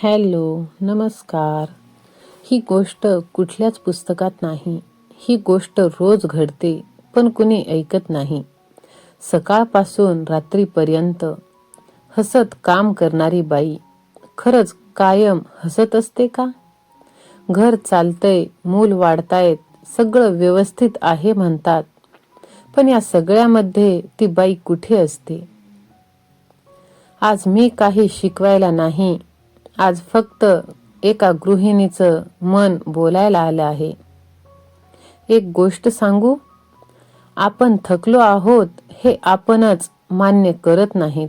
Hello, नमस्कार. ही गोष्ट कुठल्याच पुस्तकात नाही. ही गोष्ट रोज घडते, पण कुणी ऐकत नाही. सकाळपासून रात्रीपर्यंत हसत काम करणारी बाई खरंच कायम हसत असते का? घर चालतंय, मूल वाढतायत, सगळं व्यवस्थित आहे म्हणतात, पण या सगळ्यामध्ये ती बाई कुठे असते? आज मी काही शिकवायला नाही, आज फक्त एका गृहिणीचं मन बोलायला आलं आहे. एक गोष्ट सांगू, आपण थकलो आहोत हे आपणच मान्य करत नाहीत.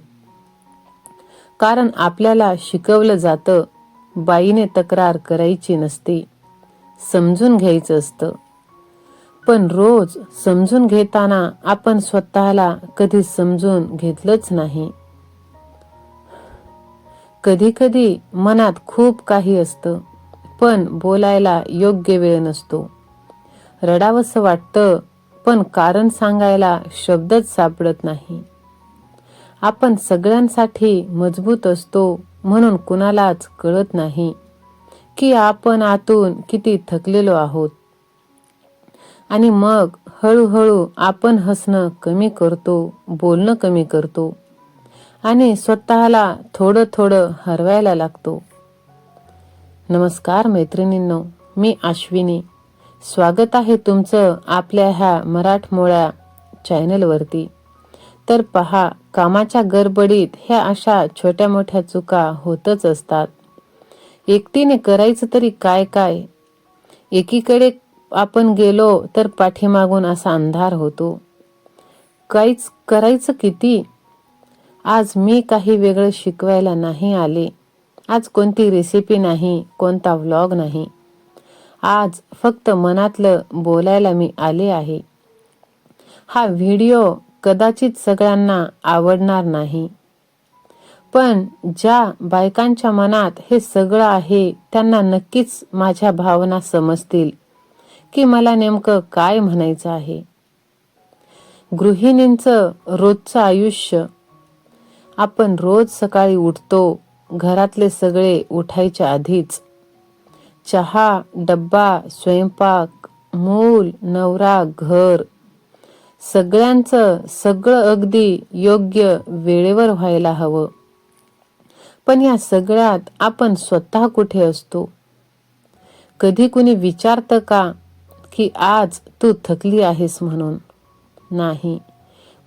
कारण आपल्याला शिकवलं जातं, बाईने तक्रार करायची नसते, समजून घ्यायचं असतं. पण रोज समजून घेताना आपण स्वतःला कधी समजून घेतलंच नाही. कधी कधी मनात खूप काही असतं, पण बोलायला योग्य वेळ नसतो. रडावंसं वाटतं, पण कारण सांगायला शब्दच सापडत नाही. आपण सगळ्यांसाठी मजबूत असतो, म्हणून कुणालाच कळत नाही की आपण आतून किती थकलेलो आहोत. आणि मग हळूहळू आपण हसणं कमी करतो, बोलणं कमी करतो आणि स्वतःला थोडं थोडं हरवायला लागतो. नमस्कार मैत्रिणींनो, मी अश्विनी. स्वागत आहे तुमचं आपल्या ह्या मराठमोळ्या चॅनलवरती. तर पहा, कामाच्या गडबडीत ह्या अशा छोट्या मोठ्या चुका होतच असतात. एकटीने करायचं तरी काय काय? एकीकडे आपण गेलो तर पाठीमागून असा अंधार होतो. काहीच करायचं किती? आज मी काही वेगळं शिकवायला नाही आले. आज कोणती रेसिपी नाही, कोणता व्लॉग नाही. आज फक्त मनातलं बोलायला मी आले आहे. हा व्हिडिओ कदाचित सगळ्यांना आवडणार नाही, पण ज्या बायकांच्या मनात हे सगळं आहे त्यांना नक्कीच माझ्या भावना समजतील की मला नेमकं काय म्हणायचं आहे. गृहिणींचं रोजचं आयुष्य. आपण रोज सकाळी उठतो, घरातले सगळे उठायच्या आधीच. चहा, डब्बा, स्वयंपाक, मूल, नवरा, घर, सगळ्यांचं सगळं अगदी योग्य वेळेवर व्हायला हवं. पण या सगळ्यात आपण स्वतः कुठे असतो? कधी कुणी विचारतं का की आज तू थकली आहेस म्हणून? नाही,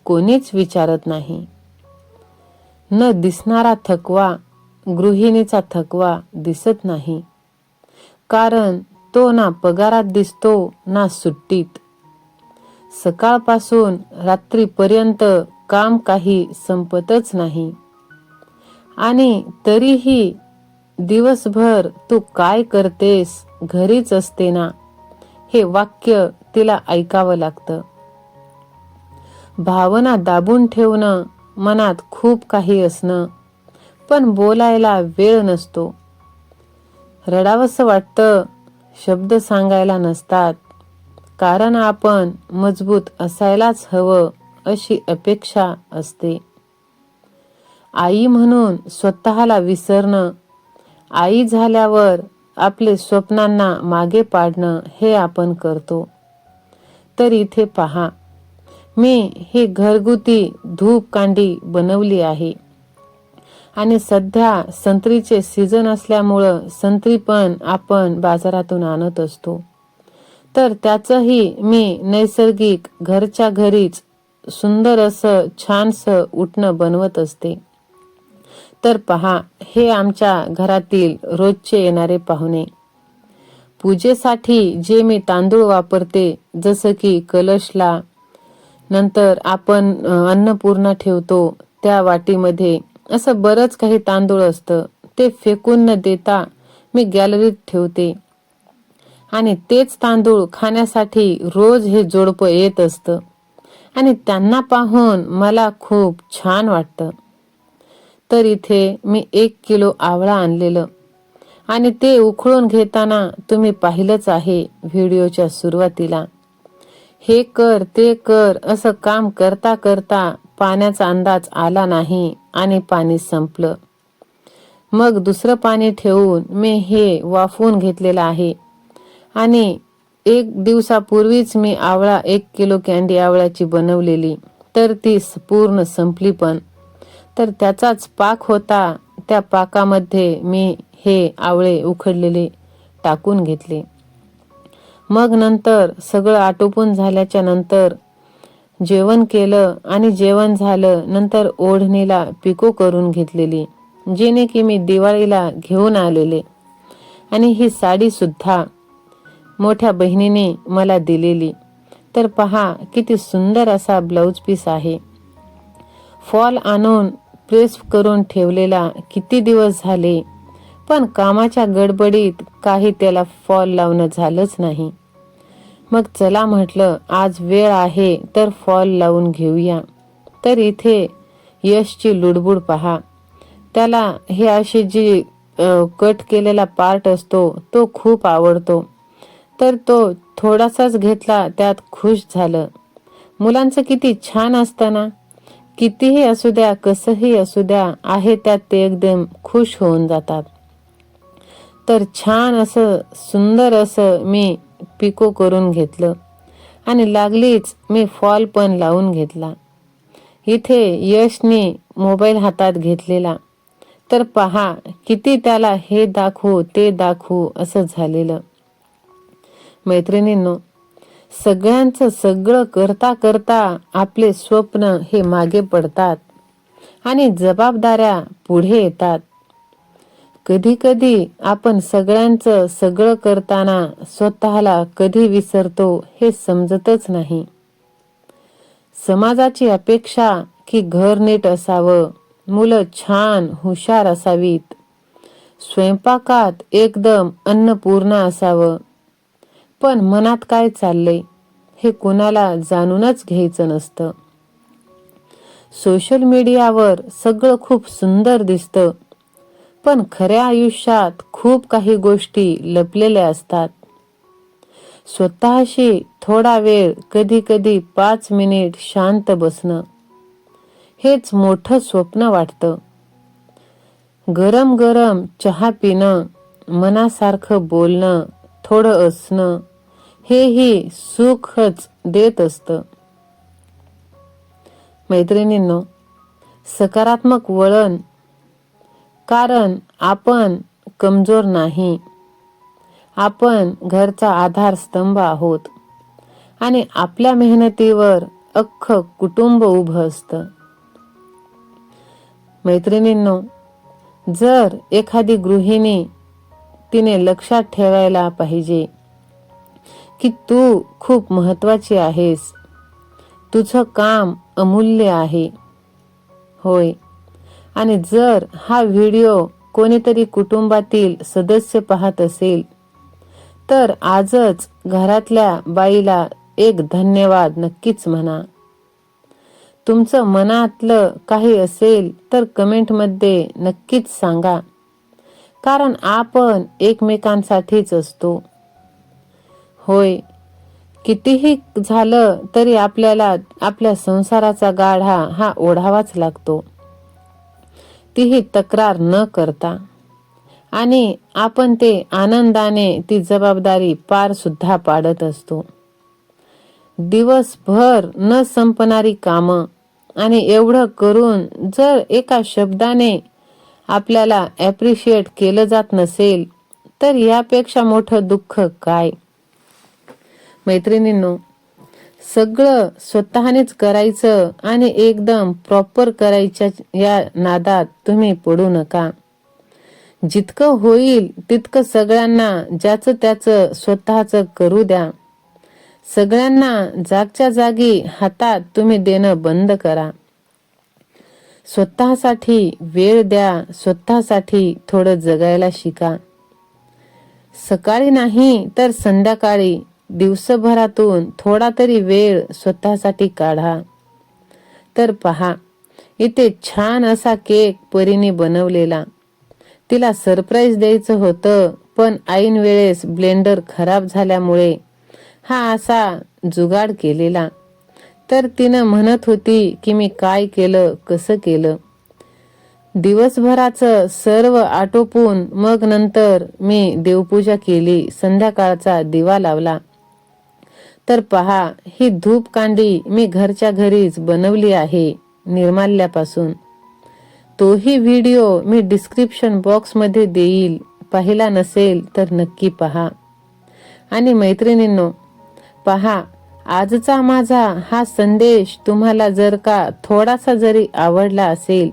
कोणीच विचारत नाही. न दिसणारा थकवा, गृहिणीचा थकवा दिसत नाही. कारण तो ना पगारात दिसतो, ना सुट्टीत. सकाळपासून रात्रीपर्यंत काम काही संपतच नाही. आणि तरीही दिवसभर तू काय करतेस, घरीच असते ना, हे वाक्य तिला ऐकावं लागतं. भावना दाबून ठेवणं, मनात खूप काही असणं, पण बोलायला वेळ नसतो. रडावंसं वाटतं, शब्द सांगायला नसतात, कारण आपण मजबूत असायलाच हवं अशी अपेक्षा असते. आई म्हणून स्वतःला विसरणं, आई झाल्यावर आपले स्वप्नांना मागे पाडणं हे आपण करतो. तर इथे पहा, मी ही घरगुती धूप कांडी बनवली आहे. आणि सध्या संत्रीचे सीझन असल्यामुळं संत्री पण आपण बाजारातून आणत असतो. तर त्याचंही मी नैसर्गिक घरच्या घरीच सुंदर असं छानसं उटणं बनवत असते. तर पहा, हे आमच्या घरातील रोजचे येणारे पाहुणे. पूजेसाठी जे मी तांदूळ वापरते, जसं की कलशला, नंतर आपण अन्नपूर्णा ठेवतो त्या वाटीमध्ये, असं बरंच काही तांदूळ असतं. ते फेकून न देता मी गॅलरीत ठेवते. आणि तेच तांदूळ खाण्यासाठी रोज हे जोडपं येत असतं. आणि त्यांना पाहून मला खूप छान वाटतं. तर इथे मी 1 किलो आवळा आणलेलं आणि ते उकळून घेताना तुम्ही पाहिलंच आहे व्हिडिओच्या सुरुवातीला. हे कर ते कर असं काम करता करता पाण्याचा अंदाज आला नाही आणि पाणी संपलं. मग दुसरं पाणी ठेवून मी हे वाफवून घेतलेलं आहे. आणि 1 दिवसापूर्वीच मी 1 किलो कँडी आवळ्याची बनवलेली, तर ती पूर्ण संपली पण. तर त्याचाच पाक होता. त्या पाकामध्ये मी हे आवळे उकडलेले टाकून घेतले. मग नंतर सगळं आटोपून झाल्याच्या नंतर जेवण केलं आणि जेवण झालं नंतर ओढणीला पिको करून घेतलेली, जेणे की मी दिवाळीला घेऊन आलेले. आणि ही साडी सुद्धा मोठ्या बहिणीने मला दिलेली. तर पहा किती सुंदर असा ब्लाउज पीस आहे. फॉल आणून प्रेस करून ठेवलेला किती दिवस झाले, पण कामाच्या गडबडीत काही त्याला फॉल लावणं झालंच नाही. मग चला म्हटलं आज वेळ आहे तर फॉल लावून घेऊया. तर इथे यशची लुडबुड पहा. त्याला हे अशी जी कट केलेला पार्ट असतो तो खूप आवडतो. तर तो थोडासाच घेतला, त्यात खुश झालं. मुलांचं किती छान असतं ना. कितीही असू द्या, कसंही असू द्या, आहे त्यात ते एकदम खुश होऊन जातात. तर छान असं सुंदर असं मी पिको करून घेतलं आणि लागलीच मी फॉल पण लावून घेतला. इथे यशने मोबाईल हातात घेतलेला. तर पहा किती त्याला हे दाखवू ते दाखवू असं झालेलं. मैत्रिणींनो, सगळ्यांचं सगळं करता करता आपले स्वप्न हे मागे पडतात आणि जबाबदाऱ्या पुढे येतात. कधी कधी आपण सगळ्यांचं सगळं करताना स्वतःला कधी विसरतो हे समजतच नाही. समाजाची अपेक्षा की घर नीट असावं, मुलं छान हुशार असावीत, स्वयंपाकात एकदम अन्नपूर्णा असावं. पण मनात काय चाललंय हे कोणाला जाणूनच घ्यायचं नसतं. सोशल मीडियावर सगळं खूप सुंदर दिसतं, पण खऱ्या आयुष्यात खूप काही गोष्टी लपलेल्या असतात. स्वतःशी थोडा वेळ, कधी कधी 5 मिनिट शांत बसणं हेच मोठं स्वप्न वाटतं. गरम गरम चहा पिणं, मनासारखं बोलणं, थोडं असणं हेही सुखच देत असतं. मैत्रिणींनो, सकारात्मक वळण, कारण आपण कमजोर नाही. आपण घरचा आधारस्तंभ आहोत आणि आपल्या मेहनतीवर अख्खं कुटुंब उभं असतं. मैत्रिणींनो, जर एखादी गृहिणी तिने लक्षात ठेवायला पाहिजे की तू खूप महत्वाची आहेस, तुझं काम अमूल्य आहे. होय, आणि जर हा व्हिडिओ कोणीतरी कुटुंबातील सदस्य पाहत असेल तर आजच घरातल्या बाईला एक धन्यवाद नक्कीच म्हणा. तुमचं मनातलं काही असेल तर कमेंटमध्ये नक्कीच सांगा, कारण आपण एकमेकांसाठीच असतो. होय, कितीही झालं तरी आपल्याला आपल्या संसाराचा गाढा हा ओढावाच लागतो, तीही तक्रार न करता. आणि आपण ते आनंदाने ती जबाबदारी पार सुद्धा पाडत असतो. दिवसभर न संपणारी कामं, आणि एवढं करून जर एका शब्दाने आपल्याला ॲप्रिशिएट केलं जात नसेल तर यापेक्षा मोठं दुःख काय. मैत्रिणींनो, सगळं स्वतःनेच करायचं आणि एकदम प्रॉपर करायच्या या नादात तुम्ही पडू नका. जितकं होईल तितकं सगळ्यांना ज्याचं त्याचं स्वतःचं करू द्या. सगळ्यांना जागच्या जागी हातात तुम्ही देणं बंद करा. स्वतःसाठी वेळ द्या, स्वतःसाठी थोडं जगायला शिका. सकाळी नाही तर संध्याकाळी, दिवसभरातून थोडा तरी वेळ स्वतःसाठी काढा. तर पहा, इथे छान असा केक परीने बनवलेला. तिला सरप्राईज द्यायचं होतं, पण ऐन वेळेस ब्लेंडर खराब झाल्यामुळे हा असा जुगाड केलेला. तर तिनं म्हणत होती की मी काय केलं, कसं केलं. दिवसभराचं सर्व आटोपून मग नंतर मी देवपूजा केली, संध्याकाळचा दिवा लावला. तर पहा, ही धूपकांडी मी घरच्या घरीच बनवली आहे, निर्माल्यापासून. तोही व्हिडिओ मी डिस्क्रिप्शन बॉक्समध्ये देईल, पाहिला नसेल तर नक्की पहा. आणि मैत्रिणींनो, पहा, आजचा माझा हा संदेश तुम्हाला जर का थोडासा जरी आवडला असेल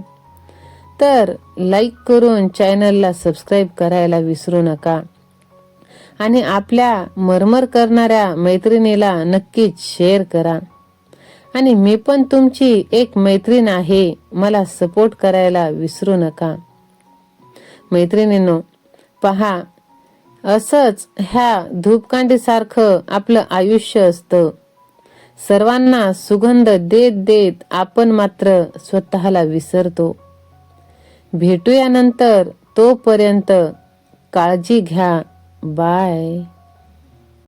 तर लाईक करून चॅनलला सबस्क्राईब करायला विसरू नका. आणि आपल्या मरमर करणाऱ्या मैत्रिणीला नक्कीच शेअर करा. आणि मी पण तुमची एक मैत्रीण आहे, मला सपोर्ट करायला विसरू नका. मैत्रिणींनो, पहा, असंच ह्या धूपकांडीसारखं आपलं आयुष्य असतं. सर्वांना सुगंध देत देत आपण मात्र स्वतःला विसरतो. भेटूया नंतर, तोपर्यंत काळजी घ्या. बाय.